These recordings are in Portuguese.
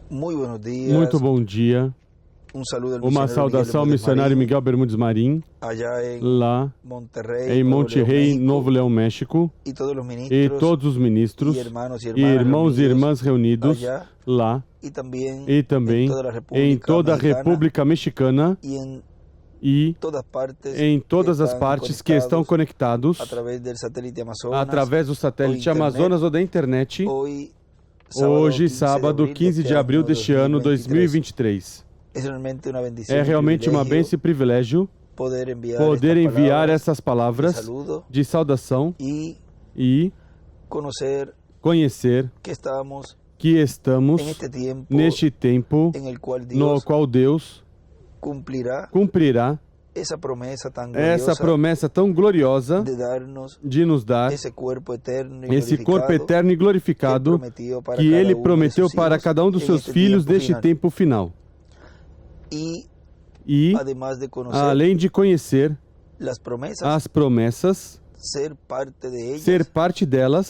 Muito bom dia. Uma saudação ao missionário Miguel Bermudes Marim, lá em Monterrey, Novo Leão, México, e todos os ministros e irmãos e irmãs reunidos lá, e também em toda a República Mexicana e em todas as partes que estão conectados através do satélite Amazonas ou da internet, hoje, sábado, 15 de abril deste ano, 2023. É realmente uma bênção e privilégio poder enviar essas palavras de saudação e conhecer que estamos neste tempo no qual Deus cumprirá essa promessa tão gloriosa de nos dar esse corpo eterno e glorificado que Ele prometeu para cada um dos seus filhos neste tempo final. E, além de conhecer as promessas, ser parte delas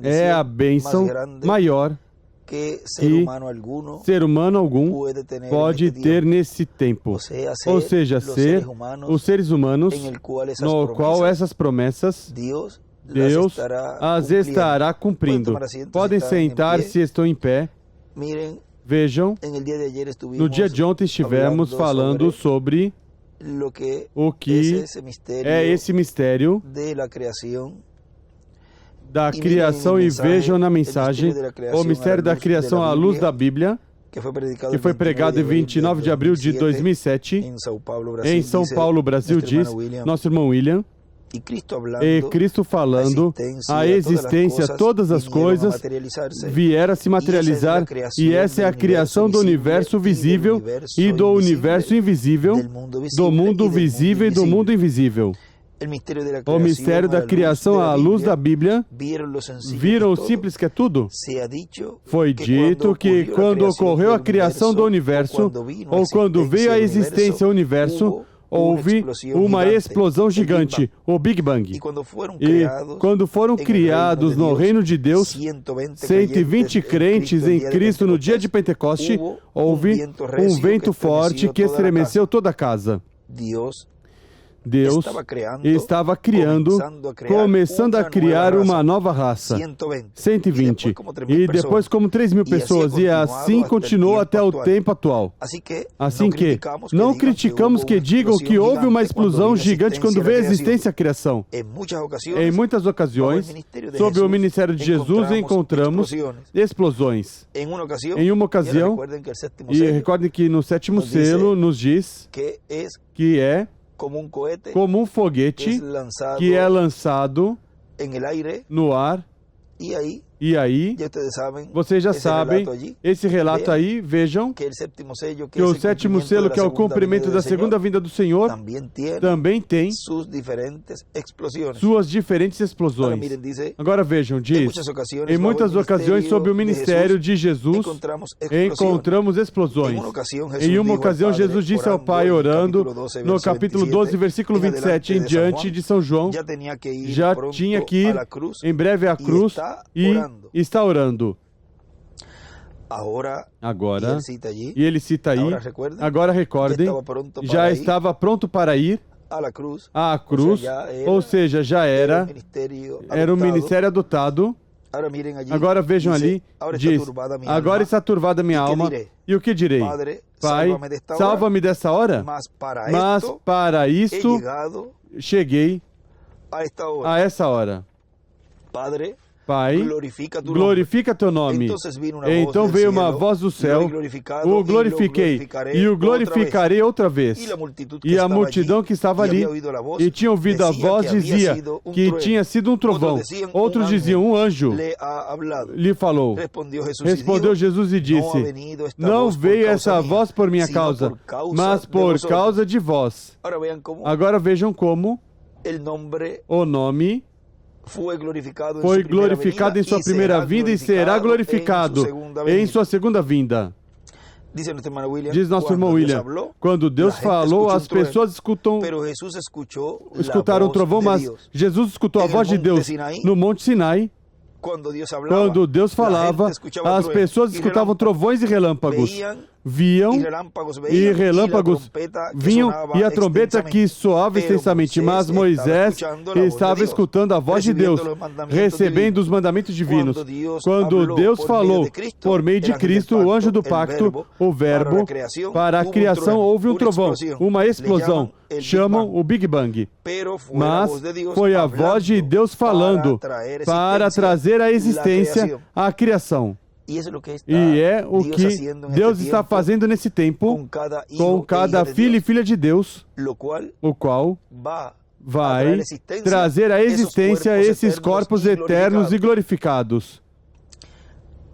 é a bênção maior que ser humano algum pode ter nesse tempo. Ou seja, ser os seres humanos no qual essas promessas Deus as estará cumprindo. Podem sentar-se, estão em pé. Vejam, no dia de ontem estivemos falando sobre o que é esse mistério da criação, e vejam na mensagem o mistério da criação à luz da Bíblia, que foi pregado em 29 de abril de 2007 em São Paulo, Brasil, diz nosso irmão William. E Cristo falando, a existência, todas as coisas vieram a se materializar, e essa é a criação do universo visível e do universo invisível, do mundo visível e do mundo invisível. O mistério da criação à luz da Bíblia, viram o simples que é tudo? Foi dito que quando ocorreu a criação do universo, ou quando veio a existência o universo, houve uma explosão gigante, o Big Bang. E quando foram criados no reino de Deus 120 crentes em Cristo no dia de Pentecoste, houve um vento forte que estremeceu toda a casa. Deus estava criando, começando a criar uma nova raça, 120, e depois como 3.000 pessoas, e assim continuou até o tempo atual. Assim que, não criticamos que digam que houve uma explosão gigante quando veio a existência e a criação. Em muitas ocasiões, sob o ministério de Jesus, encontramos explosões. Em uma ocasião, e recordem que no sétimo selo nos diz que é como um foguete que é lançado no ar. E aí, vocês já sabem, esse relato aí, vejam, que o sétimo selo, que é o cumprimento da segunda vinda do Senhor, também tem suas diferentes explosões. Agora vejam, diz, em muitas ocasiões, sob o ministério de Jesus, encontramos explosões. Em uma ocasião, Jesus disse ao Pai, orando, no capítulo 12, versículo 27 em diante de São João, já tinha que ir em breve à cruz e está orando. Agora, e ele cita aí, agora recordem, já estava pronto para ir à cruz, ou seja, já era um ministério adotado. Agora vejam ali, diz, agora está turvada minha alma, e o que direi? Pai, salva-me dessa hora, mas para isto cheguei a essa hora. Pai, glorifica teu nome. Então veio uma voz do céu, o glorifiquei, e o glorificarei outra vez. E a multidão que estava ali, e tinha ouvido a voz, dizia que tinha sido um trovão. Outros diziam, um anjo lhe falou. Respondeu Jesus e disse, não veio essa voz por minha causa, mas por causa de vós. Agora vejam como o nome foi glorificado em sua primeira vinda e será glorificado em sua segunda vinda. Diz nosso irmão William, quando Deus falou, as pessoas escutaram o trovão, mas Jesus escutou a voz de Deus no Monte Sinai, Quando Deus falava, as pessoas escutavam trovões e relâmpagos, viam e relâmpagos vinham e a trombeta que soava extensamente, mas Moisés estava escutando a voz de Deus, recebendo os mandamentos divinos. Quando Deus falou por meio de Cristo, o anjo do pacto, o verbo, para a criação houve um trovão, uma explosão, chamam o Big Bang. Mas foi a voz de Deus falando para trazer à existência a criação. E é o que Deus está fazendo nesse tempo com cada filho e filha de Deus, o qual vai trazer à existência esses corpos eternos e glorificados.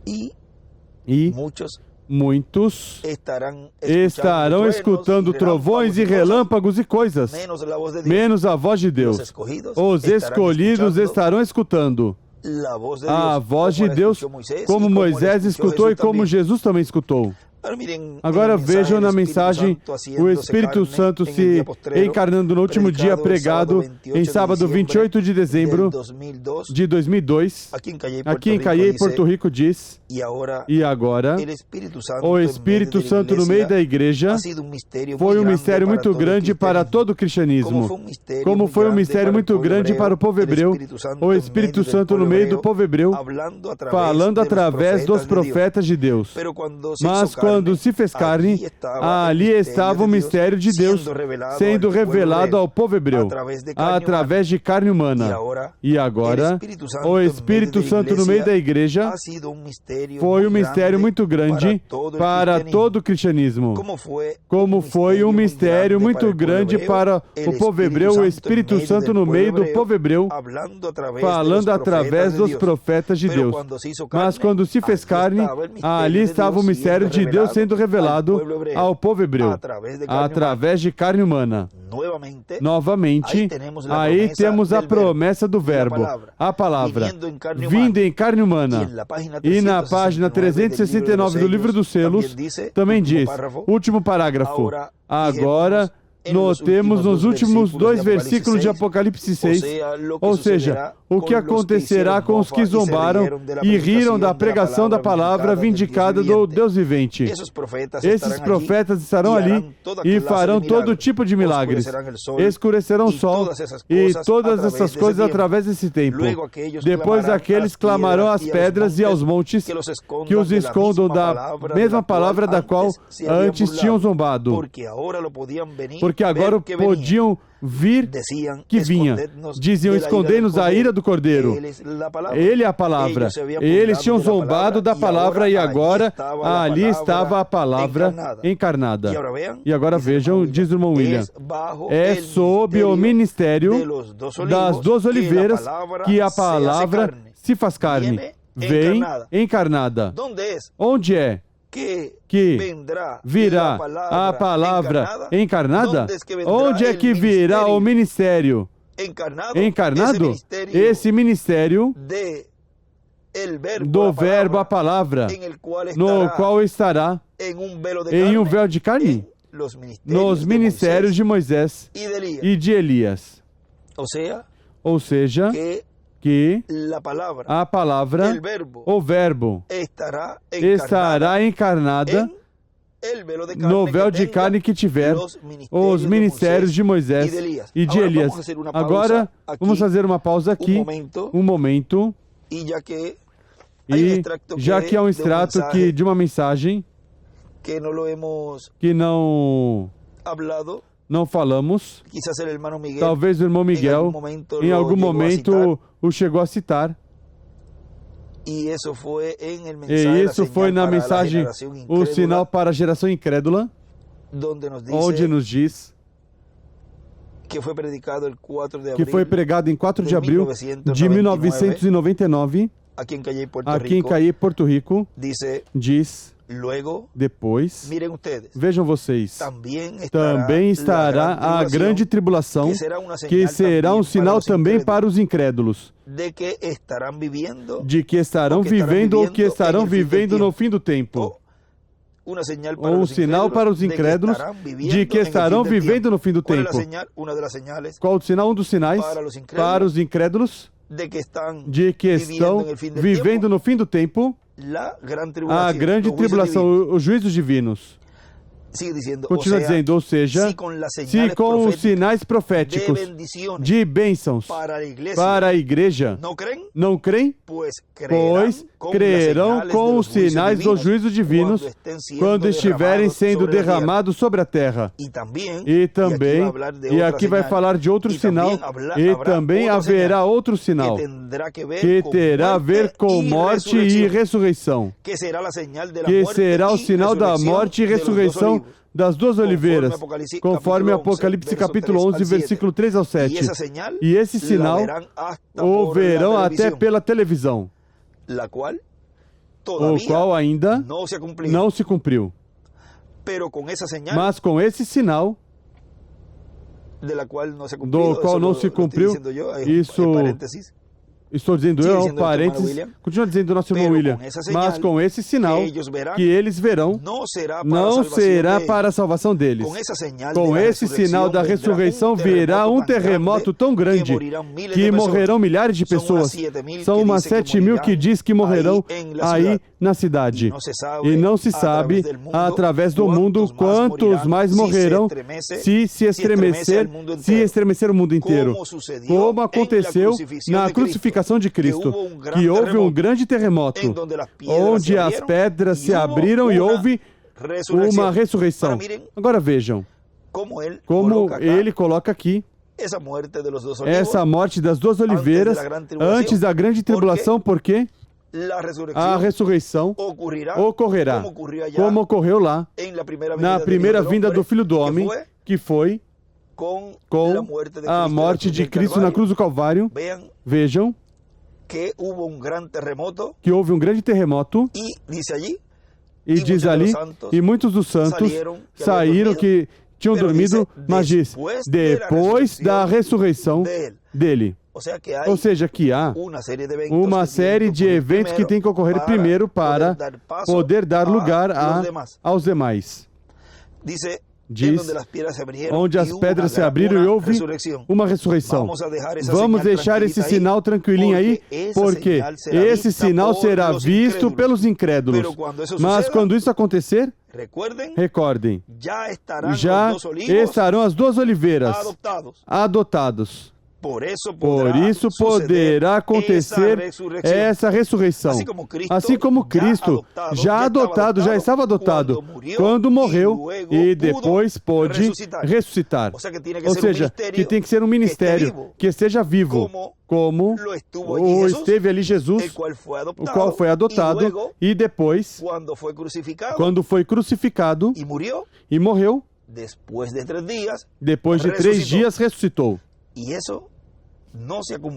E muitos estarão escutando trovões e relâmpagos e coisas, menos a voz de Deus. Os escolhidos estarão escutando a voz de Deus, como Moisés escutou e como Jesus também escutou. Agora vejam na mensagem o Espírito Santo se encarnando no último dia pregado em sábado 28 de dezembro de 2002, aqui em Cayey, Porto Rico, diz: e agora o Espírito Santo no meio da igreja foi um mistério muito grande para todo o cristianismo, como foi um mistério muito grande para o povo hebreu, o Espírito Santo no meio do povo hebreu, falando através dos profetas de Deus. Mas quando se fez carne, ali estava o mistério de Deus sendo revelado ao povo hebreu, através de carne humana. E agora, o Espírito Santo no meio da igreja foi um mistério muito grande para todo o cristianismo. Como foi um mistério muito grande para o povo hebreu, o Espírito Santo no meio do povo hebreu, falando através dos profetas de Deus. Mas quando se fez carne, ali estava o mistério de Deus sendo revelado ao povo hebreu, através de carne humana. Novamente, aí temos a promessa do verbo, a palavra, vindo em carne humana. E na página 369 do livro dos selos, também diz, último parágrafo, agora notemos nos últimos 2 versículos de Apocalipse 6, ou seja, o que acontecerá com os que zombaram e riram da pregação da palavra vindicada do Deus vivente. Esses profetas estarão ali e farão todo tipo de milagres, escurecerão o sol e todas essas coisas através desse tempo. Depois aqueles clamarão às pedras e aos montes que os escondam da mesma palavra da qual antes tinham zombado. Porque agora podiam vir que vinha. Diziam, escondei-nos a ira do Cordeiro. Ele é a palavra. Eles tinham zombado da palavra e agora ali estava a palavra encarnada. E agora vejam, diz o irmão William, é sob o ministério das 2 oliveiras que a palavra se faz carne, vem encarnada. Onde é que virá a palavra encarnada? Onde é que virá o ministério encarnado? Esse ministério do verbo, a palavra, no qual estará em um véu de carne, nos ministérios de Moisés e de Elias. Ou seja, que a palavra, o verbo, estará encarnada no véu de carne que tiver os ministérios de Moisés e de Elias. Agora, vamos fazer uma pausa aqui, um momento, e já que há um extrato de uma mensagem que não falamos, talvez o irmão Miguel, em algum momento, o chegou a citar. E isso foi na mensagem O Sinal para a Geração Incrédula, onde nos diz que foi pregado em 4 de abril de 1999, aqui em Cayey, Porto Rico, diz... Depois, vejam vocês, também estará a grande tribulação, que será um sinal também para os incrédulos, de que estarão vivendo ou que estarão vivendo no fim do tempo. Ou um sinal para os incrédulos, de que estarão vivendo no fim do tempo. Qual o sinal? Um dos sinais para os incrédulos? de que estão vivendo no fim do tempo a grande tribulação, os juízos divinos. Continua dizendo, ou seja, se com os sinais proféticos de bênçãos para a igreja não creem, pois crerão com os sinais dos juízos divinos quando estiverem sendo derramados sobre a terra. E também, e aqui vai falar de outro sinal, e também haverá outro sinal, que terá a ver com morte e ressurreição, que será o sinal da morte e ressurreição das duas oliveiras, conforme Apocalipse capítulo 11, versículo 3 ao 7. E esse sinal o verão até pela televisão, o qual ainda não se cumpriu. Mas com esse sinal, do qual não se cumpriu, isso... Estou dizendo eu, um parênteses, continua dizendo o nosso irmão William, mas com esse sinal que eles verão, não será para a salvação deles. Com esse sinal da ressurreição virá um terremoto tão grande que morrerão milhares de pessoas. São umas 7.000 que diz que morrerão aí na cidade. E não se sabe, através do mundo, quantos mais morrerão se estremecer o mundo inteiro. Como aconteceu na crucificação de Cristo, que houve um grande terremoto, onde as pedras se abriram e houve uma ressurreição. Agora vejam, como ele coloca aqui, essa morte das duas oliveiras antes da grande tribulação, porque a ressurreição ocorrerá, como ocorreu lá, na primeira vinda do Filho do Homem, que foi com a morte de Cristo na cruz do Calvário. Vejam que houve um grande terremoto, e diz ali, e muitos dos santos saíram que tinham dormido, mas diz, depois da ressurreição dele. Ou seja, que há uma série de eventos que tem que ocorrer primeiro para poder dar lugar aos demais. Diz, onde as pedras se abriram e houve uma ressurreição. Vamos deixar esse sinal tranquilinho aí, porque esse sinal será visto pelos incrédulos. Mas quando isso acontecer, recordem, já estarão as duas oliveiras adotados. Por isso poderá acontecer essa ressurreição. Assim como Cristo, já estava adotado quando morreu e depois pôde ressuscitar. Ou seja, que tem que ser um ministério que esteja vivo, como o esteve ali Jesus, o qual foi adotado e depois, quando foi crucificado e morreu, depois de 3 dias ressuscitou.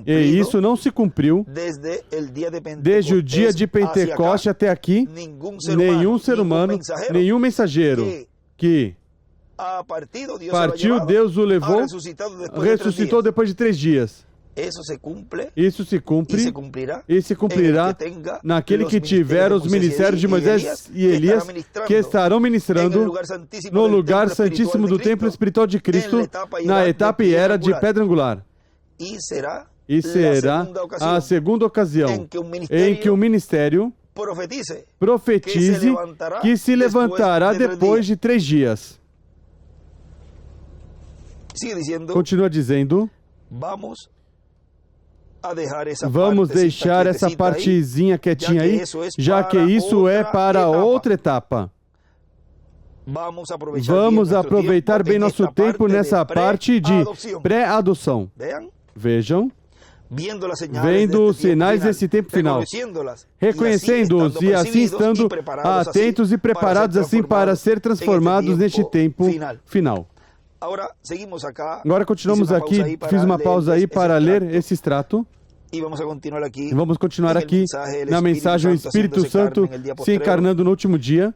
E isso não se cumpriu desde o dia de Pentecoste até aqui. Nenhum ser humano, nenhum mensageiro que partiu, Deus o levou, ressuscitou depois de 3 dias. Isso se cumpre e se cumprirá naquele que tiver os ministérios de Moisés e Elias, que estarão ministrando no lugar santíssimo do templo espiritual de Cristo, na etapa e era de pedra angular. E será a segunda ocasião em que o ministério profetize que se levantará depois de 3 dias. Continua dizendo, vamos deixar essa partezinha quietinha aí, já que isso é para outra etapa. Vamos aproveitar bem nosso tempo nessa parte de pré-adoção. Vejam, vendo os sinais desse tempo final, reconhecendo-os e assim estando atentos e preparados assim para ser transformados neste tempo final. Agora continuamos aqui, fiz uma pausa aí para ler esse extrato. E vamos continuar aqui na mensagem, o Espírito Santo se encarnando no último dia.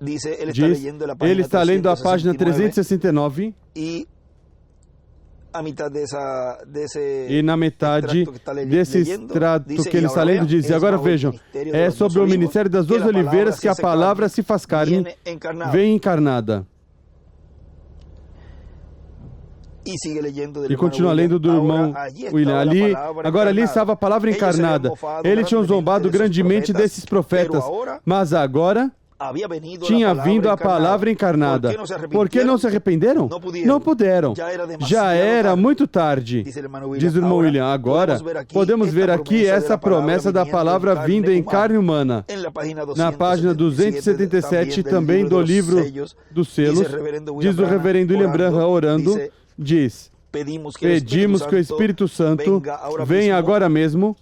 Diz, ele está lendo a página 369 e na metade desse extrato que ele está lendo diz, e agora vejam, é sobre o ministério das duas oliveiras que a palavra se faz carne, vem encarnada. E continua lendo do irmão William. Agora ali estava a palavra encarnada. Eles tinham zombado grandemente desses profetas, mas agora tinha vindo a palavra encarnada. Por que não se arrependeram? Não puderam. Já era muito tarde, diz o irmão William. Agora, podemos ver aqui essa promessa da palavra vinda em carne humana. Na página 277, também do livro dos selos, diz o reverendo William Branham orando, diz: pedimos que o Espírito Santo venha agora mesmo,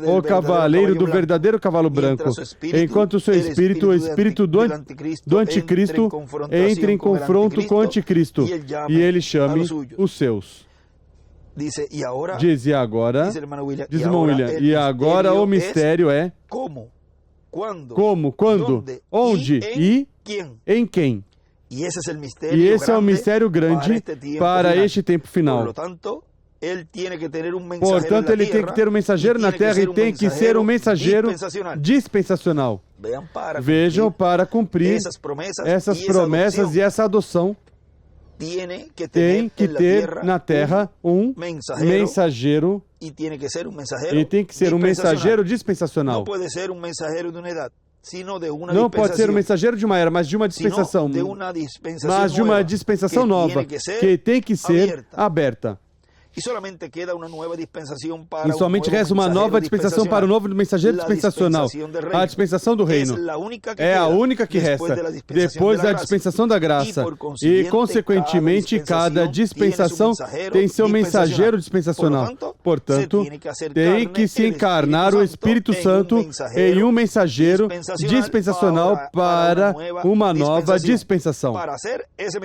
o cavaleiro do verdadeiro cavalo branco, enquanto o seu espírito, o espírito do anticristo, entre em confronto com o anticristo, e ele chame os seus. Diz, e agora, diz o irmão William, e agora o mistério é como, quando, onde e em quem. E esse é o mistério grande para este tempo final. Portanto, ele tem que ter um mensageiro na terra e tem que ser um mensageiro dispensacional. Vejam, para cumprir essas promessas e essa adoção, tem que ter na terra um mensageiro e tem que ser um mensageiro dispensacional. Não pode ser um mensageiro de uma era, mas de uma dispensação. Mas de uma dispensação nova, que tem que ser aberta. E somente resta uma nova dispensação para o novo mensageiro dispensacional, a dispensação do reino. É a única que resta, depois da dispensação da graça. E, consequentemente, cada dispensação tem seu mensageiro dispensacional. Portanto, tem que se encarnar o Espírito Santo em um mensageiro dispensacional para uma nova dispensação. Para ser esse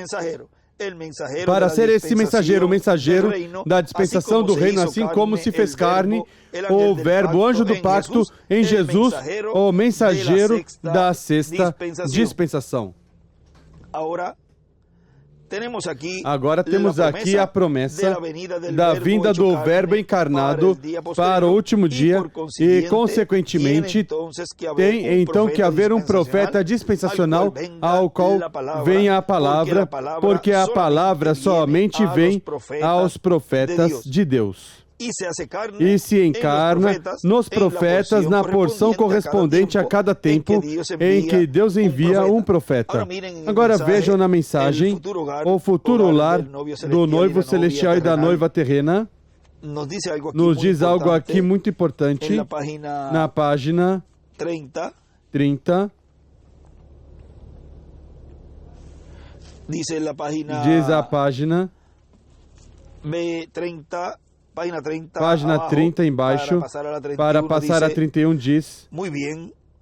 mensageiro, o mensageiro da dispensação do reino, assim como se fez carne, o verbo anjo do pacto em Jesus, o mensageiro da sexta dispensação. Agora temos aqui a promessa da vinda do Verbo encarnado para o último dia e, consequentemente, tem então que haver um profeta dispensacional ao qual venha a palavra, porque a palavra somente vem aos profetas de Deus. E se encarna nos profetas na porção correspondente a cada tempo em que Deus envia um profeta. Agora vejam na mensagem o futuro lar do noivo celestial e da noiva terrena. Nos diz algo aqui muito importante na página 30. Diz a página Página 30 embaixo, para passar a 31 diz,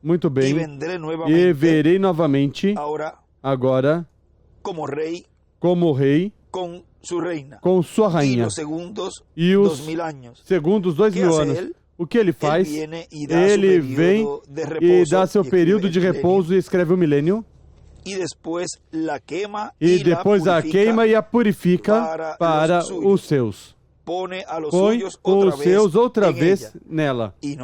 muito bem, e verei novamente, agora, como rei, com sua rainha, e os segundos 2000 anos. O que ele faz? Ele vem e dá seu período de repouso e escreve o milênio. E depois a queima e a purifica para os seus. Põe os seus outra vez nela. E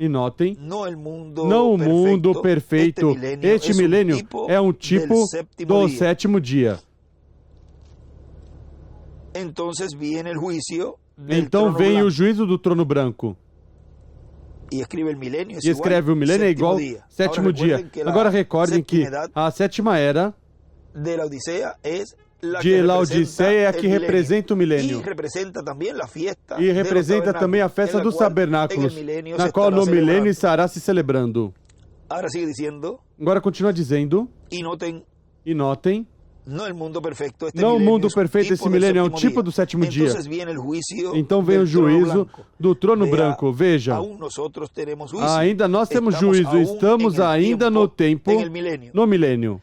notem, não o mundo perfeito. Este milênio é um tipo do sétimo dia. Então vem o juízo do trono branco. E escreve o milênio é igual sétimo dia. Agora recordem que a sétima era de Laodiceia é a que representa o milênio. E representa também a festa dos tabernáculos, na qual no milênio estará se celebrando. Agora continua dizendo, e notem, não o mundo perfeito, esse milênio é um tipo do sétimo dia. Então vem o juízo do trono branco. Veja, ainda nós temos juízo, estamos ainda no tempo, no milênio.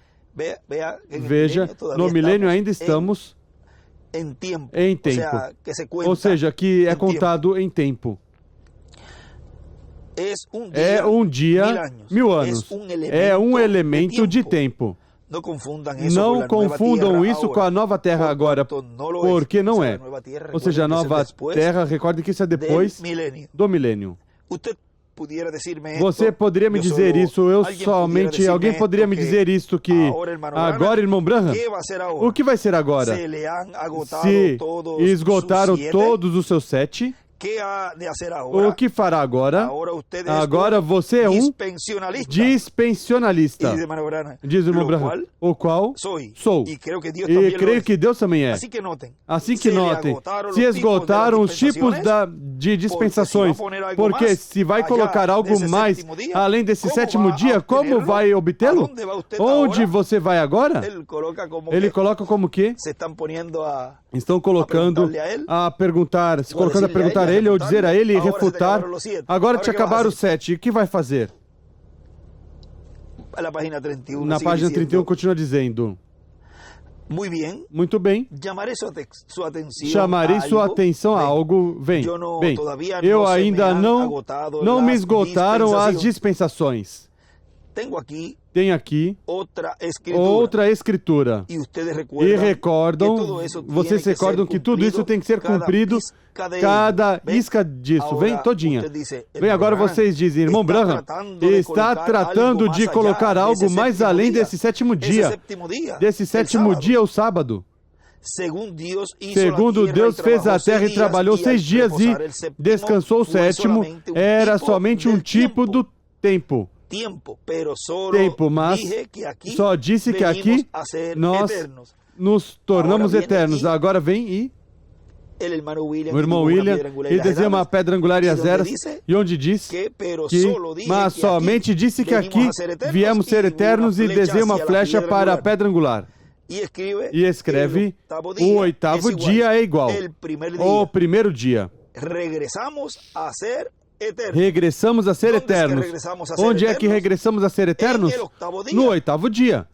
Veja, no milênio ainda estamos em tempo. Ou seja, que é contado em tempo. É um dia, 1000 anos. É um elemento de tempo. Não confundam isso com a nova terra agora, porque não é. Ou seja, a nova terra, recordem que isso é depois do milênio. Você poderia me dizer isso? Alguém poderia me dizer isso que agora, irmão Branham, o que vai ser agora? Se esgotaram todos os seus 7, o que fará agora? Agora você é um dispensionalista. Diz o irmão Branham, o qual sou. E creio que Deus também é. Assim que notem, se esgotaram os tipos de dispensações, porque se vai colocar algo mais além desse 7º dia, como vai obtê-lo? Onde você vai agora? Ele coloca como que? Estão colocando a perguntar, se colocando a perguntar a ele, ou dizer a ele e refutar. Agora te acabaram os 7, o que vai fazer? Na página 31 continua dizendo: muito bem, chamarei sua atenção a algo. Bem, eu ainda não me esgotaram as dispensações. Tem aqui outra escritura. E recordam, vocês recordam que tudo isso tem que ser cumprido, cada isca disso. Vem todinha. Bem, agora vocês dizem, irmão Branham, está tratando de colocar algo mais além desse 7º dia. Desse 7º dia, o sábado. Segundo Deus fez a terra e trabalhou 6 dias e descansou o 7º, era somente um tipo do tempo, mas só disse que aqui nós nos tornamos eternos. Agora vem e o irmão William, ele desenha uma pedra angular e as eras, e onde diz que, mas somente disse que aqui viemos ser eternos, e desenha uma flecha para a pedra angular. E escreve, o 8º dia é igual ao primeiro dia. Regressamos a ser eternos. Onde é que regressamos a ser eternos? No 8º dia.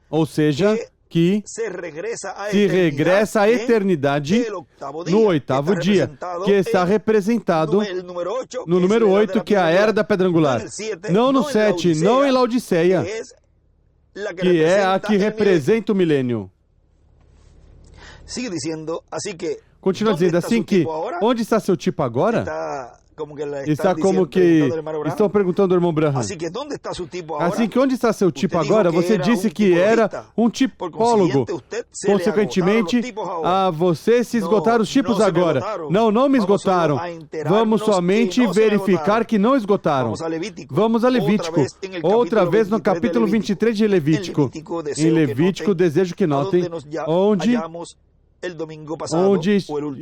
Ou seja, que se regressa à eternidade no 8º dia, que está representado no número 8, que é a era da pedra angular. Não no 7, não em Laodiceia, que é a que representa o milênio. Continua dizendo assim que, onde está seu tipo agora? Está como que estão perguntando ao irmão Branham. Assim que onde está seu tipo agora? Você disse que era um tipólogo. Consequentemente, a você se esgotaram os tipos agora. Não me esgotaram. Vamos somente verificar que não esgotaram. Vamos a Levítico. Outra vez no capítulo 23 de Levítico. Em Levítico, desejo que notem, onde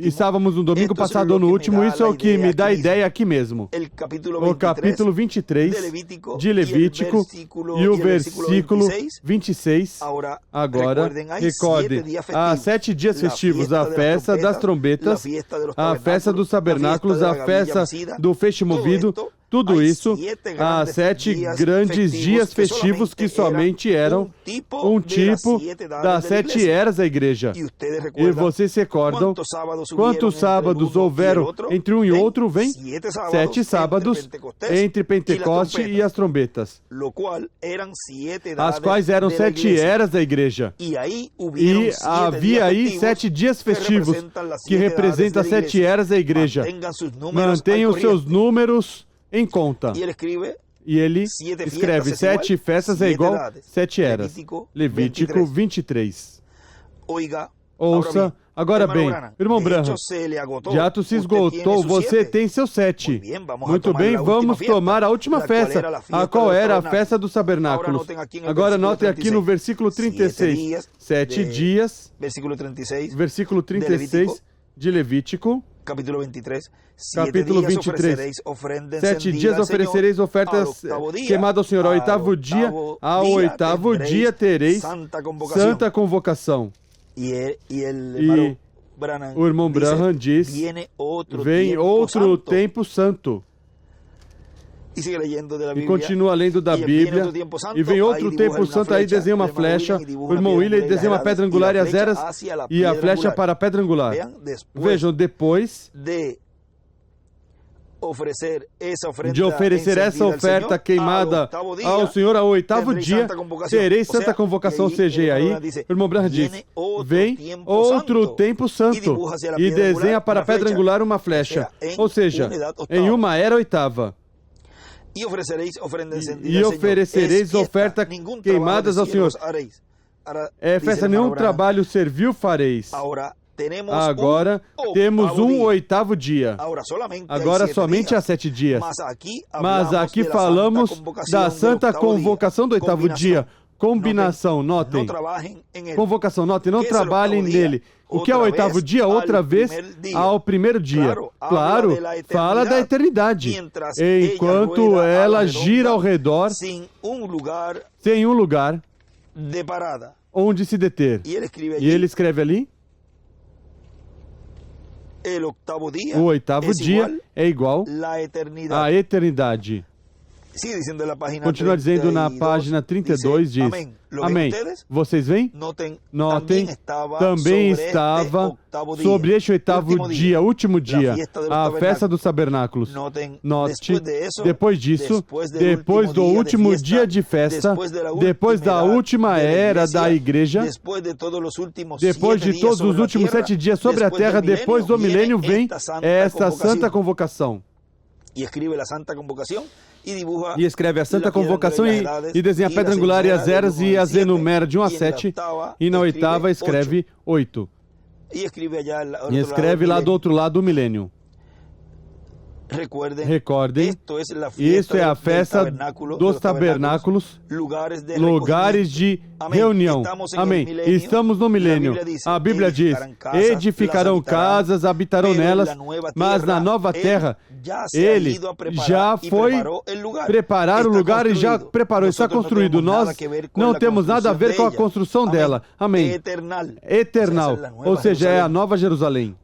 estávamos no domingo passado ou no último, isso é o que me dá ideia aqui mesmo. O capítulo 23 de Levítico e o versículo 26. Agora, recordem, há 7 dias festivos, a festa das trombetas, a festa dos tabernáculos, a festa do feixe movido. Tudo isso, há 7 grandes dias festivos que somente eram um tipo das 7 eras da igreja. E vocês se recordam quantos sábados houveram entre um e outro? Vem 7 sábados entre Pentecoste e as trombetas, as quais eram 7 eras da igreja. E havia aí 7 dias festivos que representam as 7 eras da igreja. Mantenham seus números em conta. E ele escreve 7 festas é igual 7 eras. Levítico 23. Ouça, agora bem, irmão Branham, já tu se esgotou, você tem seu 7. Muito bem, vamos tomar a última festa, a qual era a festa dos tabernáculos. Agora notem aqui no versículo 36, 7 dias, versículo 36 de Levítico, capítulo 23, 7 dias oferecereis ofertas queimadas ao Senhor. Ao 8º dia tereis santa convocação. E o irmão Branham diz, vem outro tempo santo. E continua lendo da Bíblia, e vem outro tempo santo, aí desenha uma flecha, o irmão William desenha uma pedra angular e as eras, e a flecha para a pedra angular. Vejam, depois de oferecer essa oferta queimada ao Senhor ao oitavo dia, tereis santa convocação. Ou seja, aí o irmão Branham diz, vem outro tempo santo e desenha para a pedra angular uma flecha, ou seja, em uma era oitava. E oferecereis oferta queimadas ao Senhor. É festa, nenhum trabalho servil fareis. Agora temos um oitavo dia. Agora somente há 7 dias. Mas aqui falamos da santa convocação do oitavo dia. Combinação, notem. Convocação, notem, não trabalhem nele. O que é o oitavo dia? Outra vez ao primeiro dia. Claro, fala da eternidade. Enquanto ela gira ao redor, sem um lugar onde se deter. E ele escreve ali: o oitavo dia é igual à eternidade. Continua dizendo na página 32, diz, amém. Vocês veem? Notem, também estava sobre este oitavo dia, último dia, a festa dos tabernáculos. Note, depois disso, depois do último dia de festa, depois da última era da igreja, depois de todos os últimos 7 dias sobre a terra, depois do milênio, vem esta santa convocação. E escreve a santa convocação e desenha a pedra angular e as eras e as enumera de 1 a 7. E na oitava escreve 8. E escreve lá do outro lado o milênio. Recordem, isto é a festa dos tabernáculos, lugares de reunião. Amém. Estamos no milênio. A Bíblia diz, edificarão casas, habitarão nelas, mas na nova terra, ele já foi preparar o lugar e já preparou, está construído. Nós não temos nada a ver com a construção dela. Amém. Eternal. Ou seja, é a Nova Jerusalém.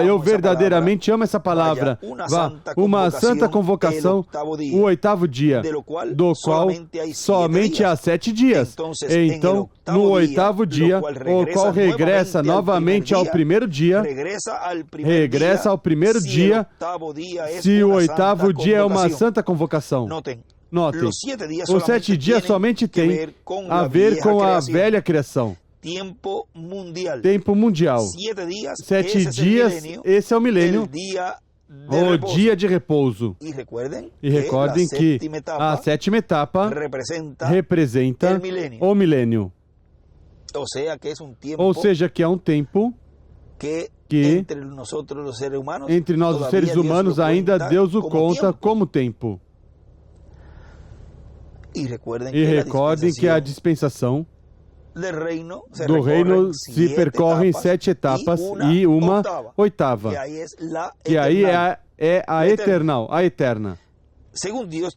Eu verdadeiramente amo essa palavra. Uma santa convocação, o oitavo dia, do qual somente há 7 dias. Então, no oitavo dia, o qual regressa novamente ao primeiro dia, regressa ao primeiro dia, se o oitavo dia é uma santa convocação. Notem, os 7 dias somente têm a ver com a velha criação. Tempo mundial. 7 dias, esse é o milênio, o dia de repouso. E recordem que a 7ª etapa representa o milênio. Ou seja, que é um tempo que entre nós, os seres humanos, ainda Deus o conta como tempo. E recordem que a dispensação do reino se percorre em 7 etapas e uma oitava, que aí é a eternal, a eterna. Segundo Deus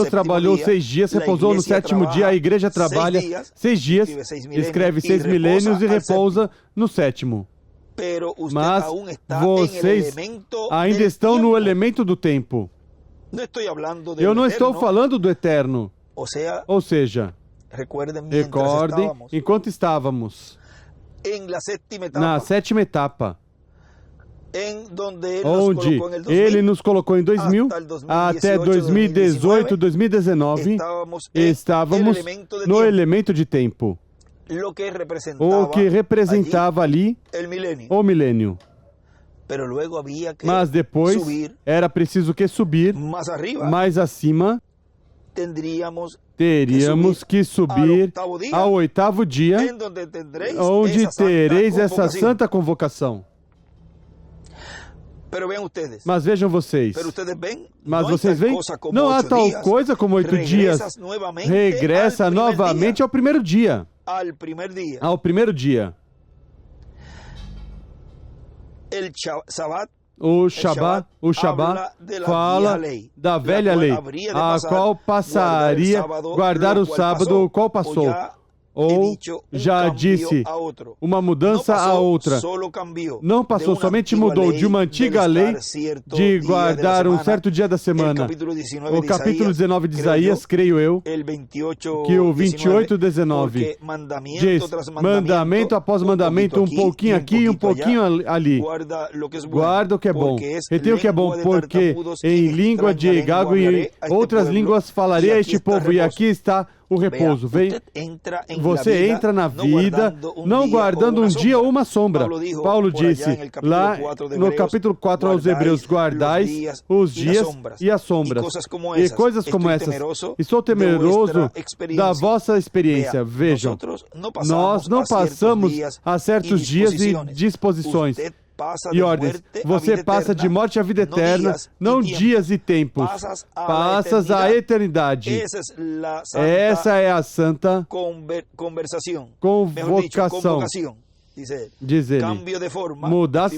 trabalhou 6 dias, repousou no 7º dia. A igreja trabalha 6 dias, escreve 6 milênios e repousa no 7º. Mas vocês ainda estão no elemento do tempo. Eu não estou falando do eterno. Ou seja, recordem, enquanto estávamos na 7ª etapa, onde Ele nos colocou em 2000, até 2018, 2019, estávamos no elemento de tempo, o que representava ali o milênio. Mas depois era preciso que subir mais acima. Teríamos que subir ao oitavo dia, onde tereis essa santa convocação. Mas vejam vocês, não há tal coisa como 8 dias. Regressa novamente ao primeiro dia. Ao primeiro dia. O Shabat fala da velha lei, a qual passaria guardar o sábado, o qual passou. ou já disse uma mudança a outra. Não passou, somente mudou de uma antiga lei de guardar um certo dia da semana. O capítulo 19 de Isaías, creio eu, que o 28:19 diz, mandamento após mandamento, um pouquinho aqui e um pouquinho ali. Guarda o que é bom. Retém o que é bom, porque em língua de Gago e outras línguas falarei a este povo, e aqui está o repouso. Você entra na vida não guardando um dia ou uma sombra. Paulo disse lá no capítulo 4 aos Hebreus, guardais os dias e as sombras. E coisas como essas. Estou temeroso da vossa experiência. Vejam, nós não passamos a certos dias e disposições e ordens. Você passa de morte à vida eterna, não dias e tempos. Passas à eternidade. Essa é a santa convocação. Diz ele.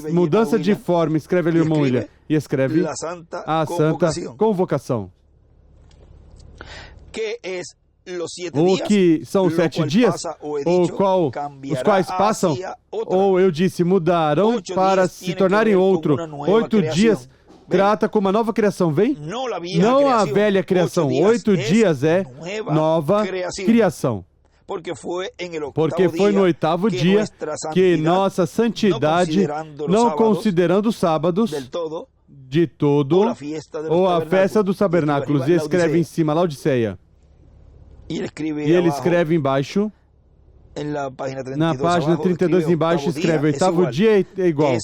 Mudança de forma. Escreve ali, irmão William. E escreve a santa convocação. O que são os 7 dias, os quais passam, ou eu disse, mudarão para se tornarem outro. 8 dias trata com uma nova criação, vem? Não a velha criação. 8 dias é nova criação. Porque foi no 8º dia que nossa santidade, não considerando os sábados de todo, ou a festa dos tabernáculos, e escreve em cima, Laodiceia. E ele escreve embaixo, na página 32 embaixo, escreve, 8º dia é igual,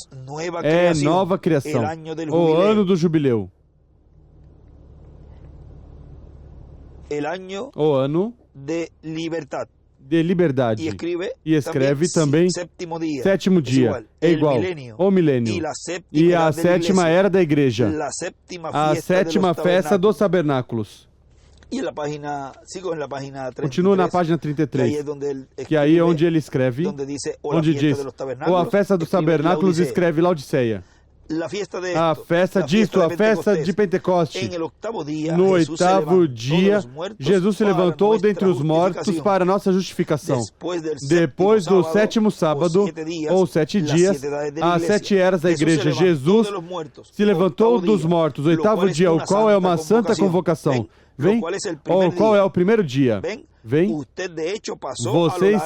é nova criação, o ano do jubileu, o ano de liberdade, e escreve também 7º dia, é igual, o milênio, e a 7ª era da igreja, a 7ª festa dos tabernáculos. Continua na página 33, que aí é onde ele escreve, onde diz, ou a festa dos tabernáculos, escreve Laodiceia. A festa disto, a festa de Pentecoste. No 8º dia, Jesus se levantou dentre os mortos para nossa justificação. Depois do 7º sábado, ou 7 dias, as 7 eras da igreja, Jesus se levantou dos mortos. 8º dia, o qual é uma santa convocação. Vem? Ou qual é o primeiro dia? Vem? Vocês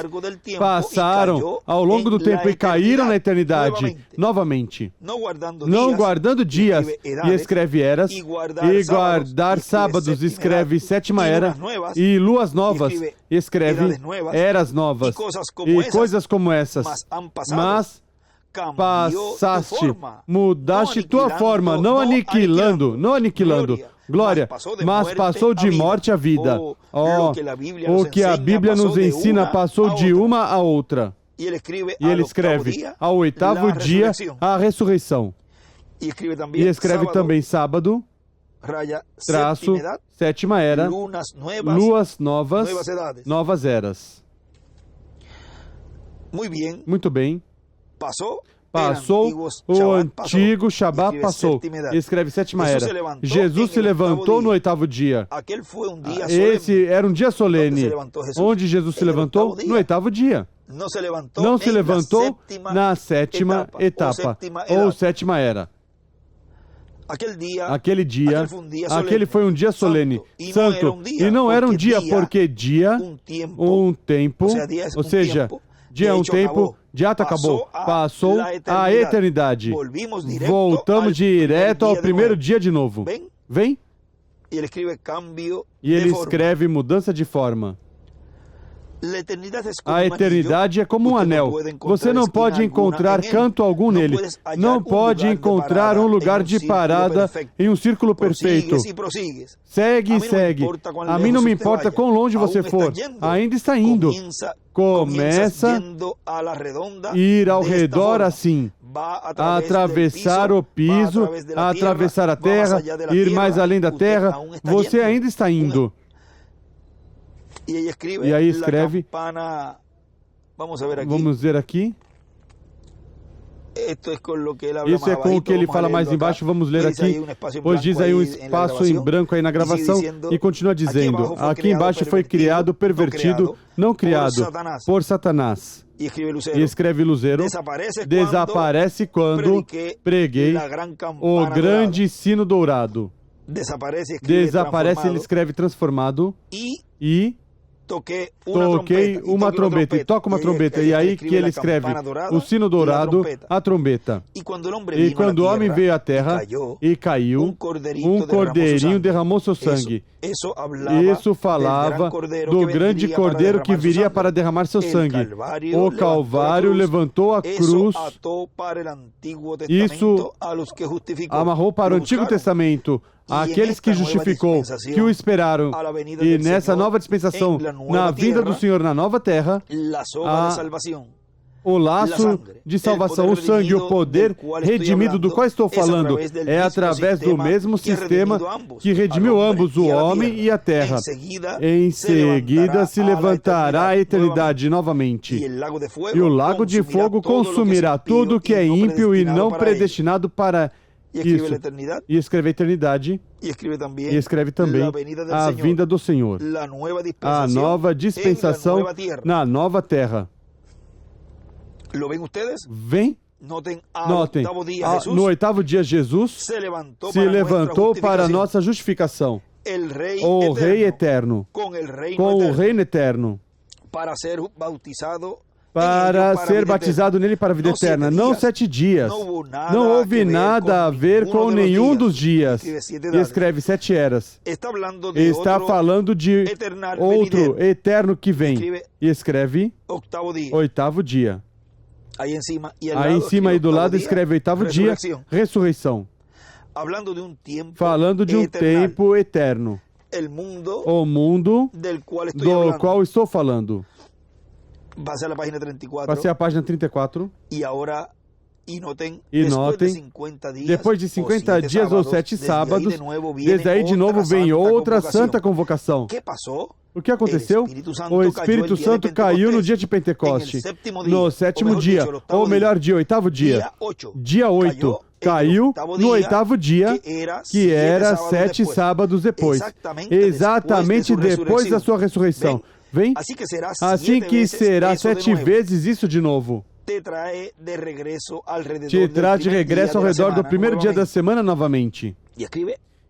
passaram ao longo do tempo e caíram na eternidade novamente, não guardando dias, e escreve eras, e guardar sábados, escreve 7ª era, e luas novas, escreve eras novas, e coisas como essas. Mas passaste, mudaste tua forma, não aniquilando, glória, mas passou de morte à vida. O que a Bíblia nos ensina passou de uma a outra. E ele escreve, ao 8º dia, a ressurreição. E escreve também sábado, traço, 7ª era, luas novas, novas eras. Muito bem. Passou, o antigo Shabat passou. E escreve 7ª era. Jesus se levantou no 8º dia. Esse era um dia solene. Onde Jesus se levantou? No 8º dia. Não se levantou na 7ª etapa, ou 7ª era. Aquele dia, aquele foi um dia solene, santo. E não era um dia porque dia, um tempo, ou seja, dia é um tempo, de ato acabou, passou a eternidade. Voltamos direto ao primeiro dia de novo. Vem? E ele escreve mudança de forma. A eternidade é como um anel. Você não pode encontrar canto algum nele. Não pode encontrar um lugar de parada em um círculo perfeito. Segue e segue. A mim não me importa quão longe você for. Ainda está indo. Começa a ir ao redor assim. Atravessar o piso, atravessar a terra, ir mais além da terra. Você ainda está indo. E aí escreve, vamos ver aqui, Isso é com o que ele fala mais embaixo, vamos ler aqui, pois diz aí um espaço em branco aí na gravação, e continua dizendo, aqui embaixo foi criado, pervertido, não criado, por Satanás. E escreve Luzeiro, desaparece quando preguei o grande sino dourado. Desaparece, ele escreve transformado, e toquei uma trombeta, e toca uma trombeta, e aí que ele escreve o sino dourado, a trombeta. E quando o homem veio à terra e caiu, um cordeirinho derramou seu sangue. Isso falava do grande cordeiro que viria para derramar seu sangue. O Calvário levantou a cruz. Isso amarrou para o Antigo Testamento aqueles que justificou, que o esperaram. E nessa nova dispensação, na vinda do Senhor na nova terra, o laço de salvação, o sangue, o poder redimido do qual estou falando, é através do mesmo sistema que redimiu ambos, o homem e a terra. Em seguida se levantará a eternidade novamente, e o lago de fogo consumirá tudo que é ímpio e não predestinado para isso. E escreve a eternidade, e escreve também a vinda do Senhor, a nova dispensação na nova terra. Vem? Notem, no oitavo dia Jesus se levantou para a nossa justificação, o Rei eterno, com o reino eterno, para ser batizado nele para a vida eterna. Não 7 dias. Não houve nada a ver com nenhum dos dias. E escreve 7 eras. Está falando de outro eterno que vem. E escreve oitavo dia. Aí em cima e do lado escreve oitavo dia, ressurreição. Falando de um tempo eterno. O mundo do qual estou falando. Passei a página 34. E notem, depois de 50 dias ou 7 sábados, desde aí de novo vem outra santa convocação. O que aconteceu? O Espírito Santo caiu no dia de Pentecoste, no 7º dia, ou melhor dia, 8º dia. Dia 8, caiu no 8º dia, que era 7 sábados depois, exatamente depois da sua ressurreição. Vem? Assim que será 7 vezes isso de novo. Te traz de regresso ao redor do primeiro dia da semana novamente.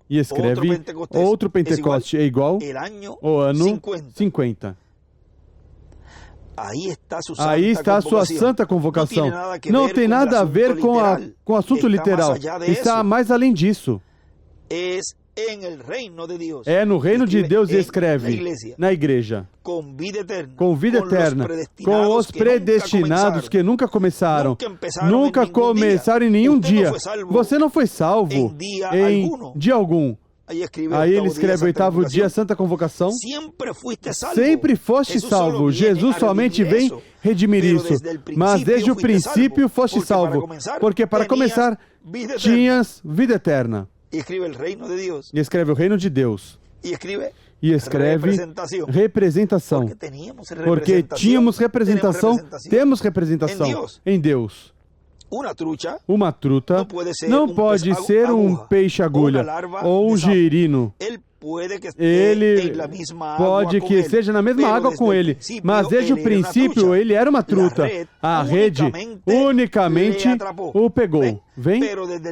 E escreve outro Pentecoste, é igual ao ano 50. Aí está a sua santa convocação. Não tem nada a ver com o assunto literal. Está mais além disso. É no reino de Deus, e escreve na igreja, com vida eterna, com os predestinados que nunca começaram em nenhum dia. Você não foi salvo em dia algum. Aí ele escreve oitavo dia, santa convocação. Sempre foste salvo. Jesus somente vem redimir isso. Mas desde o princípio foste salvo, porque para começar tinhas vida eterna. E escreve o reino de Deus. E escreve representação. Porque tínhamos representação, temos representação em Deus. Uma truta não pode ser um peixe-agulha ou um girino. Ele pode que esteja na mesma água com ele, mas desde o princípio ele era uma truta. A rede unicamente o pegou. Vem?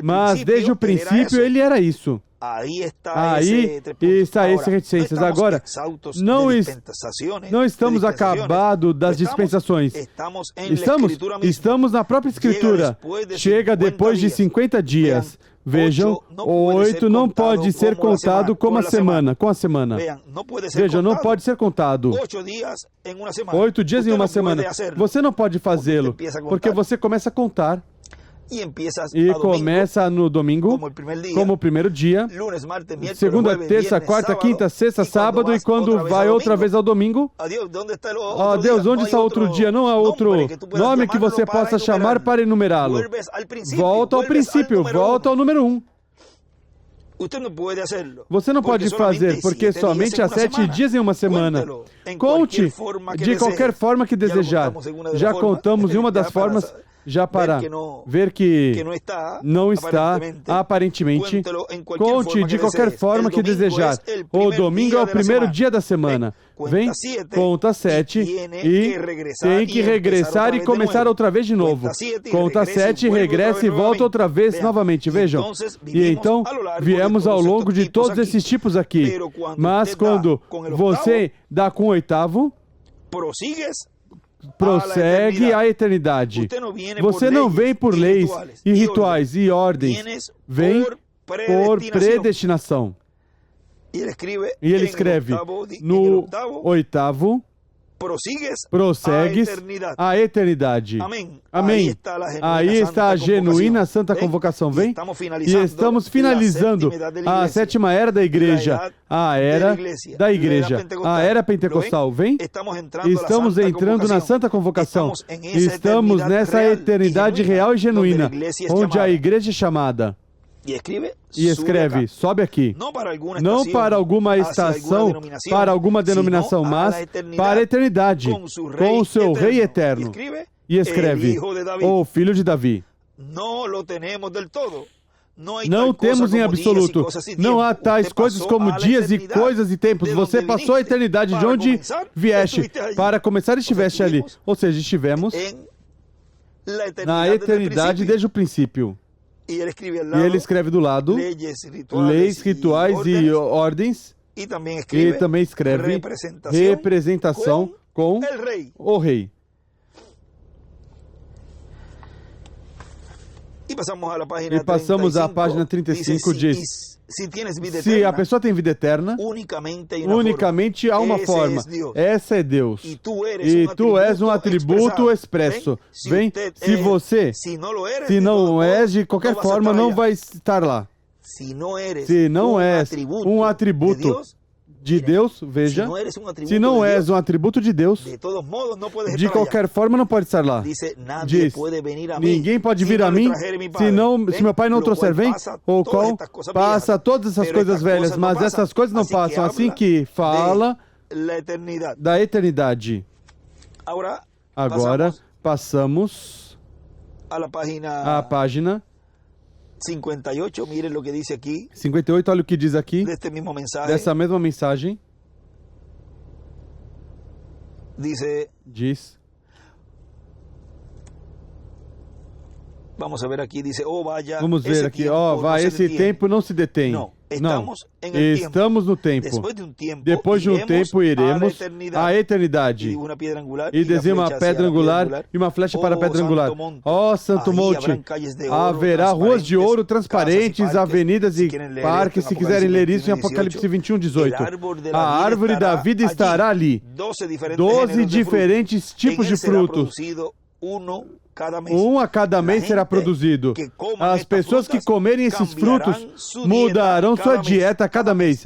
Mas desde o princípio ele era isso. Aí está esse reticências. Agora, não estamos acabados das dispensações. Estamos na própria Escritura. Chega depois de 50 dias. Vejam, o 8 não pode ser contado com a semana. Vejam, não pode ser contado 8 dias em uma semana. Você não pode fazê-lo, porque você começa a contar. E começa no domingo, como o primeiro dia, segunda, terça, quarta, quinta, sexta, sábado, e quando vai outra vez ao domingo, ó Deus, onde está outro dia? Não há outro nome que você possa chamar para enumerá-lo. Volta ao princípio, volta ao número 1. Você não pode fazer, porque somente há 7 dias em uma semana. Conte de qualquer forma que desejar. Já contamos em uma das formas já para ver que não está, aparentemente, conte de qualquer forma que desejar. O domingo é o primeiro dia da semana. Vem, conta 7 e tem que regressar e começar outra vez de novo. Conta 7, regressa e volta outra vez novamente. Vejam. E então, viemos ao longo de todos esses tipos aqui. Mas quando você dá com o oitavo, prossegue à eternidade. Você não vem por leis e rituais e ordens. Vem por predestinação. E ele escreve, no oitavo, prossegues à eternidade. Amém. Aí está a genuína santa convocação, vem? E estamos finalizando a sétima era da igreja, a era da igreja, a era pentecostal, vem? Estamos entrando na santa convocação. Estamos nessa eternidade real e genuína, onde a igreja é chamada. E escreve, sobe aqui, não para alguma estação, para alguma denominação, mas para a eternidade, com o seu Rei eterno. E escreve, o Filho de Davi. Não temos em absoluto, não há tais coisas como dias e coisas e tempos. Você passou a eternidade de onde vieste, para começar estiveste ali. Ou seja, estivemos na eternidade desde o princípio. E ele escreve do lado, leis, rituais e ordens. E também escreve representação com o rei. E passamos à página 35, diz, se a pessoa tem vida eterna, unicamente há uma forma. Essa é Deus. E tu és um atributo expresso. Vem, se você, se não és, de qualquer forma, não vai estar lá. Se não és um atributo de Deus, veja, se não és um atributo de Deus, de qualquer forma não pode estar lá. Diz, ninguém pode vir a mim se meu pai não trouxer, vem, ou qual passa todas essas coisas velhas, mas essas coisas não passam, assim que fala da eternidade. Agora, passamos à página 58, miren lo que dice aquí. 58, olha o que diz aqui, dessa mesma mensagem. Diz. Vamos ver aqui, vai, esse tempo não se detém. Não, estamos no tempo. Depois de um tempo iremos à eternidade. E desenha uma pedra angular e uma flecha para a pedra angular. Ó Santo Monte, haverá ruas de ouro transparentes, avenidas e parques, se quiserem ler isso em Apocalipse 21, 18. A árvore da vida estará ali. 12 diferentes tipos de frutos. Um a cada mês será produzido. As pessoas que comerem esses frutos mudarão sua dieta a cada mês,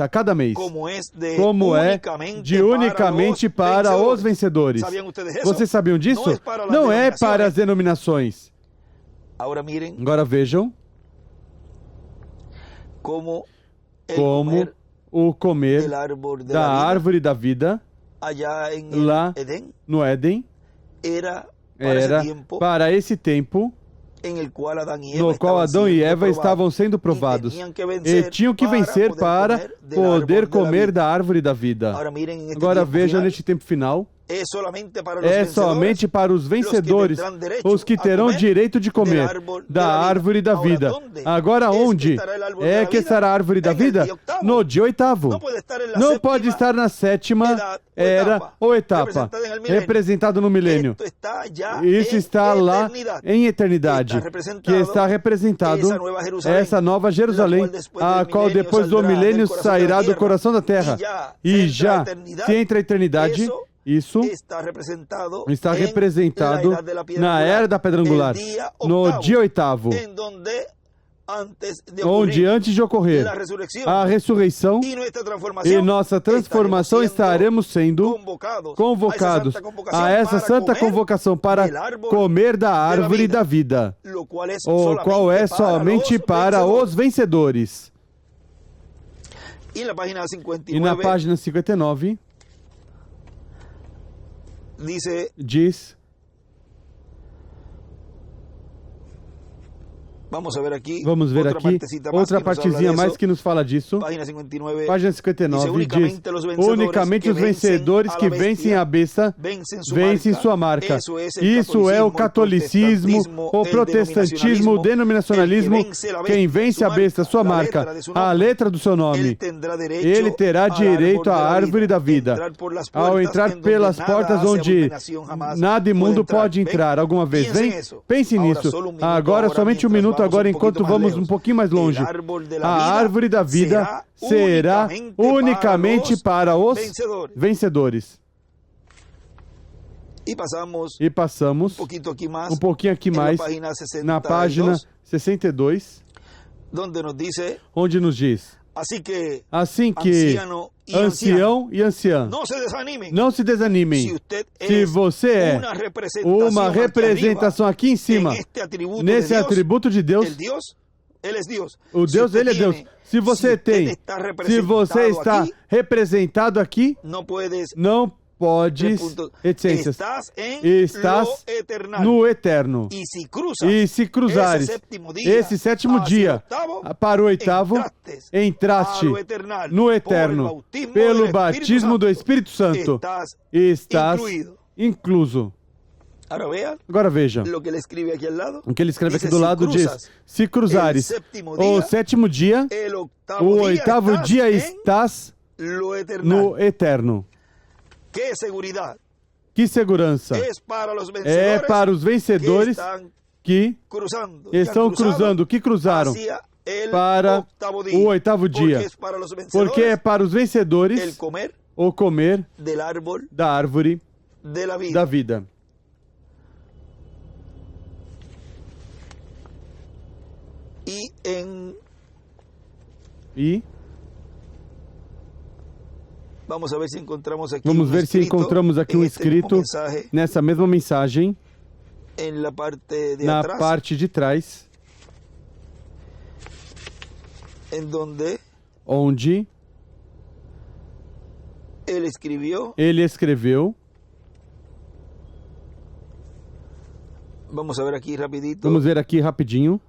como é de unicamente para os vencedores. Vocês sabiam disso? Não é para as denominações. Agora vejam como o comer da árvore da vida lá no Éden era para esse tempo no qual Adão e Eva estavam sendo provados e tinham que vencer para poder comer da árvore da vida. Agora veja neste tempo final, é somente para os vencedores, os que terão direito de comer da árvore da vida. Agora onde é que estará a árvore da vida? No dia oitavo. Não pode estar na sétima era ou etapa, representado no milênio. Isso está lá em eternidade, que está representado essa nova Jerusalém, a qual depois do milênio sairá do coração da terra. E já se entra a eternidade, isso está representado na era da pedra angular, no dia oitavo, onde antes de ocorrer a ressurreição e nossa transformação estaremos sendo convocados a essa santa convocação para comer da árvore da vida, o qual é somente para os vencedores. E na página 59 diz, Vamos ver aqui outra partezinha mais que nos fala disso. Página 59 diz: unicamente os vencedores que vencem a besta vencem sua marca. Isso é o catolicismo, o protestantismo, o denominacionalismo. Quem vence a besta, sua marca, a letra do seu nome, ele terá direito à árvore da vida. Ao entrar pelas portas onde nada imundo pode entrar. Alguma vez, vem? Pense nisso. Agora, somente um minuto agora, enquanto vamos um pouquinho mais longe. A árvore da vida será unicamente para os vencedores. E passamos um pouquinho aqui mais na página 62, onde nos diz: assim que ancião e anciã, não se desanimem. Se você é uma representação aqui em cima, nesse atributo de Deus, o Deus, ele é Deus. Se você está representado aqui, não podes, essências, estás no eterno. E se cruzares esse sétimo dia para o oitavo, entraste no eterno. Pelo batismo do Espírito Santo, estás incluso. Agora veja, o que ele escreve aqui do lado diz: se cruzares o sétimo dia, o oitavo dia, estás no eterno. Que segurança! É para os vencedores que estão cruzando, que cruzaram para o oitavo dia. Porque é para os vencedores o comer da árvore da vida. E vamos ver se encontramos aqui um escrito nessa mesma mensagem, na parte de trás, onde ele escreveu. Vamos ver aqui rapidinho.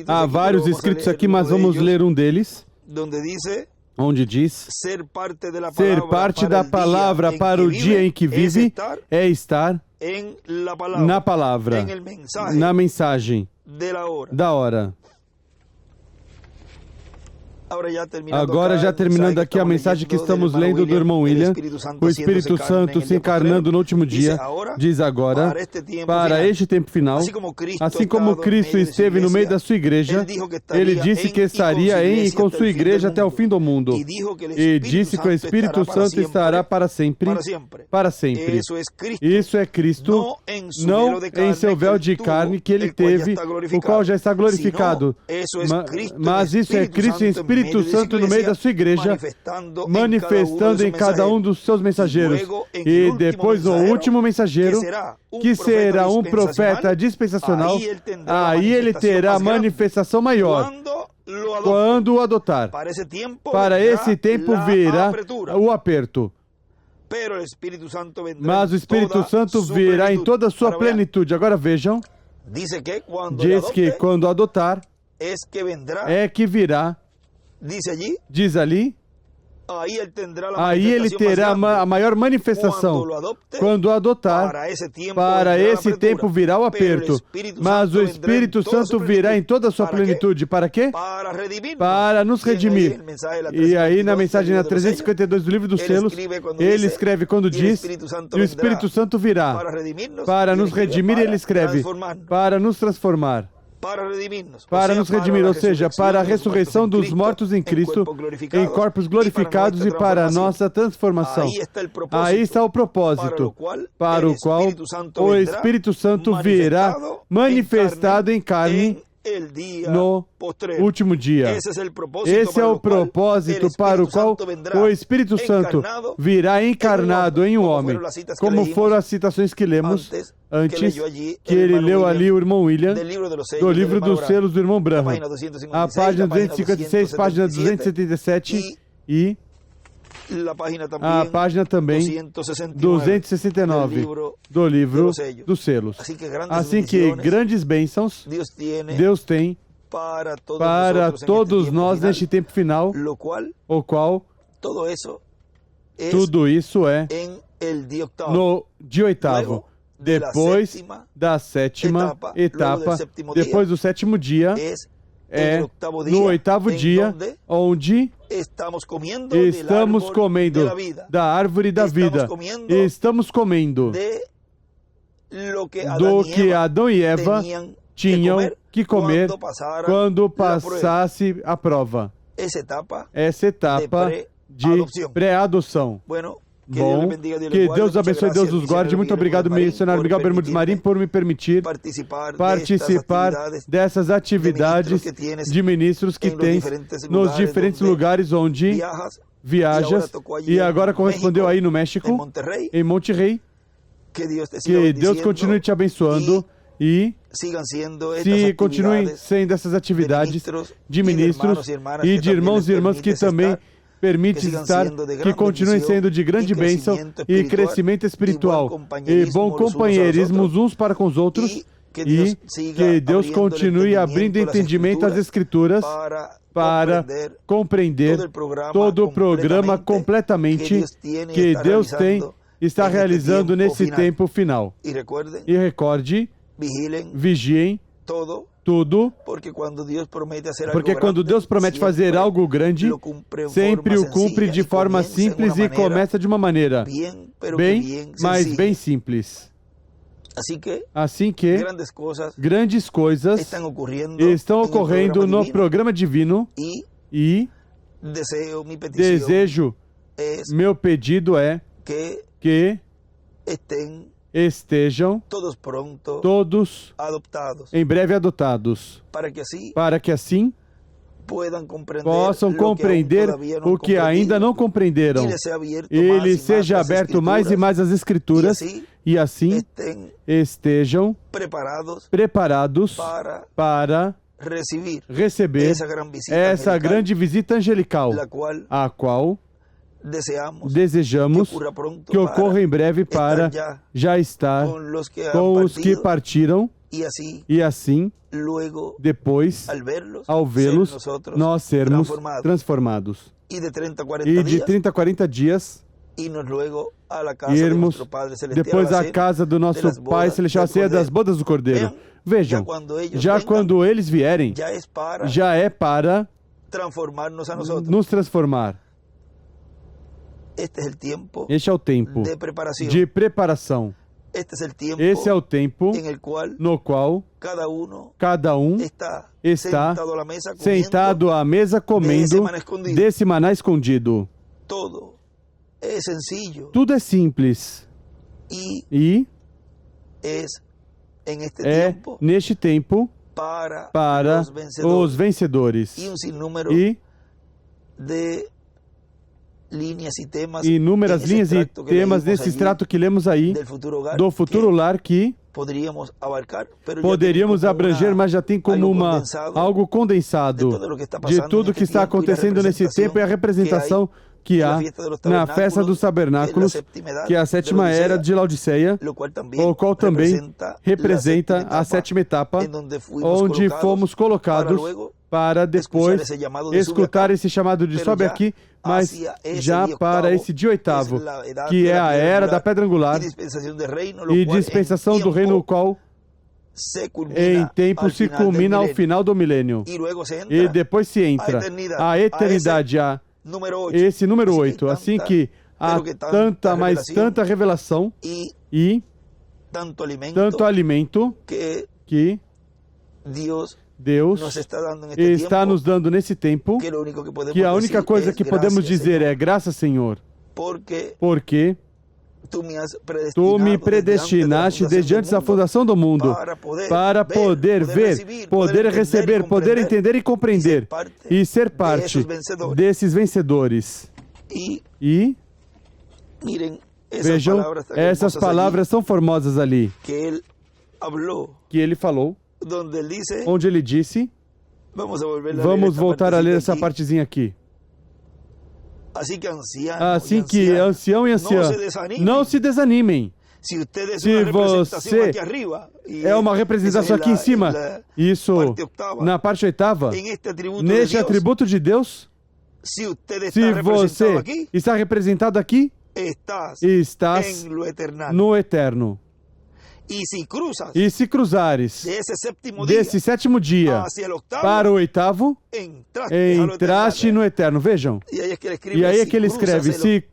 Há vários escritos aqui, mas vamos ler um deles, onde diz: ser parte da palavra para o dia em que vive é estar na palavra, na mensagem da hora. Agora, já terminando aqui a mensagem que estamos lendo do irmão William, o Espírito Santo se encarnando no último dia, diz agora, para este tempo final, assim como Cristo esteve no meio da sua igreja, ele disse que estaria em e com sua igreja até o fim do mundo, e disse que o Espírito Santo estará para sempre, para sempre. Isso é Cristo, não em seu véu de carne que ele teve, o qual já está glorificado, mas isso é Cristo em Espírito Santo no meio da sua igreja, manifestando em cada um dos seus mensageiros. E depois o último mensageiro, que será um profeta dispensacional, aí ele terá manifestação maior, quando o adotar. Para esse tempo virá o aperto. Mas o Espírito Santo virá em toda a sua plenitude. Agora vejam, diz que quando adotar, é que virá. Diz ali, aí ele terá a maior manifestação quando o adotar. Para esse tempo virá o aperto, mas o Espírito Santo virá em toda a sua plenitude. Para quê? Para nos redimir. E aí na mensagem na 352 do livro dos selos, ele escreve quando diz que o Espírito Santo virá para nos redimir. Ele escreve para nos transformar, para nos redimir, ou seja, para a ressurreição dos mortos em Cristo, em corpos glorificados e para a nossa transformação. Aí está o propósito, para o qual o Espírito Santo virá manifestado em carne no último dia. Esse é o propósito para o qual o Espírito Santo virá encarnado em um homem, como foram as citações que lemos antes, que ele leu ali o irmão William, do livro dos selos do irmão Branham, a página 256, página 277 e a página também 269 do livro dos selos. Assim que grandes bênçãos Deus tem para todos nós neste tempo final, o qual tudo isso é no dia oitavo, depois da sétima etapa, depois do sétimo dia, é no oitavo dia, onde estamos comendo da árvore da vida, estamos comendo do que Adão e Eva tinham que comer quando passasse a prova. Essa etapa de pré-adoção. Bom, que Deus abençoe, Deus os guarde. Muito obrigado, missionário Miguel Bermudes Marim, por me permitir participar dessas atividades de ministros que tens nos diferentes lugares onde viajas e agora correspondeu aí no México, em Monterrey. Que Deus continue te abençoando e se continuem sendo essas atividades de ministros e de irmãos e irmãs que também permite estar, que continuem sendo de grande bênção e crescimento espiritual e bom companheirismo uns para com os outros, e que Deus continue abrindo entendimento às Escrituras para compreender todo o programa completamente que Deus está realizando nesse tempo final. E recorde, vigiem tudo, porque quando Deus promete fazer algo grande, sempre o cumpre de forma simples e começa de uma maneira mas bem simples. Assim que grandes coisas estão ocorrendo no programa divino e desejo, meu pedido é que estejam todos em breve adotados, para que assim possam compreender o que ainda não compreenderam, e lhes seja aberto mais e mais as Escrituras, e assim estejam preparados para receber essa grande visita angelical, a qual desejamos que ocorra em breve para já estar com os que partiram e assim, depois, ao vê-los, nós sermos transformados. E de 30 a 40 dias, irmos depois à casa do nosso Pai Celestial, a ceia das bodas do Cordeiro. Vejam, já quando eles vierem, já é para nos transformar. Este é o tempo de preparação. Esse é o tempo no qual cada um está sentado à mesa comendo desse maná escondido. Tudo é simples. E é neste tempo para os vencedores. E inúmeras linhas e temas nesse extrato que lemos aí, do futuro lar, que poderíamos abranger, mas já tem como algo condensado de tudo que está acontecendo nesse tempo, e a representação que há na festa dos tabernáculos, que é a sétima era de Laodiceia, o qual também representa a sétima etapa, onde fomos colocados para depois escutar esse chamado de sobe aqui, mas já para esse dia oitavo, que é a era da pedra angular e dispensação do reino, o qual em tempo se culmina ao final do milênio. E depois se entra a eternidade, esse número 8, assim que há tanta, mas tanta revelação e tanto alimento que Deus está nos dando nesse tempo, que a única coisa que podemos dizer é graças, Senhor, porque Tu me predestinaste desde antes da fundação do mundo para poder ver, poder receber, poder entender e compreender e ser parte desses vencedores. E vejam, essas palavras são formosas ali que ele falou, onde ele disse. Vamos voltar a ler essa partezinha aqui. Assim que ancião e anciã, não se desanimem. Se você é uma representação aqui em cima, isso na parte oitava, neste atributo de Deus, se você está representado aqui, estás no eterno. E se cruzares desse sétimo dia para o oitavo, entraste no eterno. Vejam. E aí é que ele escreve, se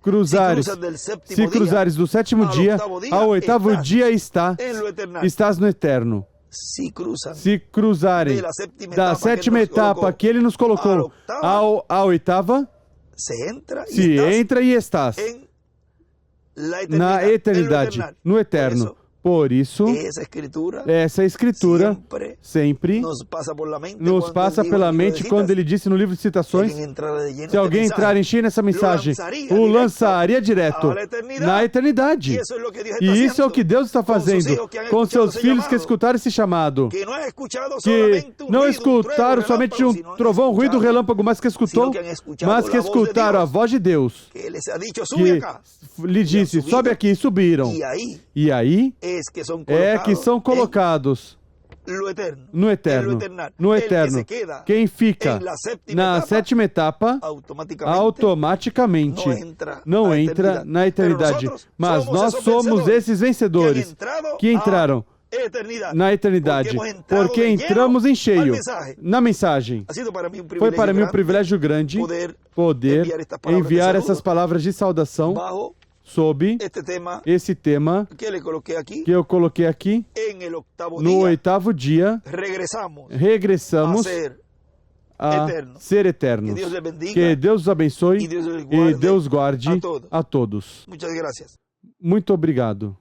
cruzares do sétimo dia ao oitavo dia estás no eterno. Se cruzarem da sétima etapa que ele nos colocou à oitava, se entra e estás na eternidade, no eterno. Por isso, essa escritura sempre nos passa pela mente quando ele disse no livro de citações, se alguém entrar em cheio nessa mensagem, o lançaria direto na eternidade. E isso é o que Deus está fazendo com seus filhos que escutaram esse chamado, que não escutaram somente um trovão, ruído, relâmpago, mas que escutaram a voz de Deus, que lhe disse, sobe aqui, e subiram. E aí é que são colocados no eterno. Quem fica na sétima etapa automaticamente não entra na eternidade. Mas nós somos esses vencedores que entraram na eternidade, porque entramos em cheio na mensagem. Foi para mim um privilégio grande poder enviar essas palavras de saudação sob esse tema que eu coloquei aqui. No oitavo dia, regressamos a ser eternos. Que Deus os abençoe e Deus guarde a todos. Muito obrigado.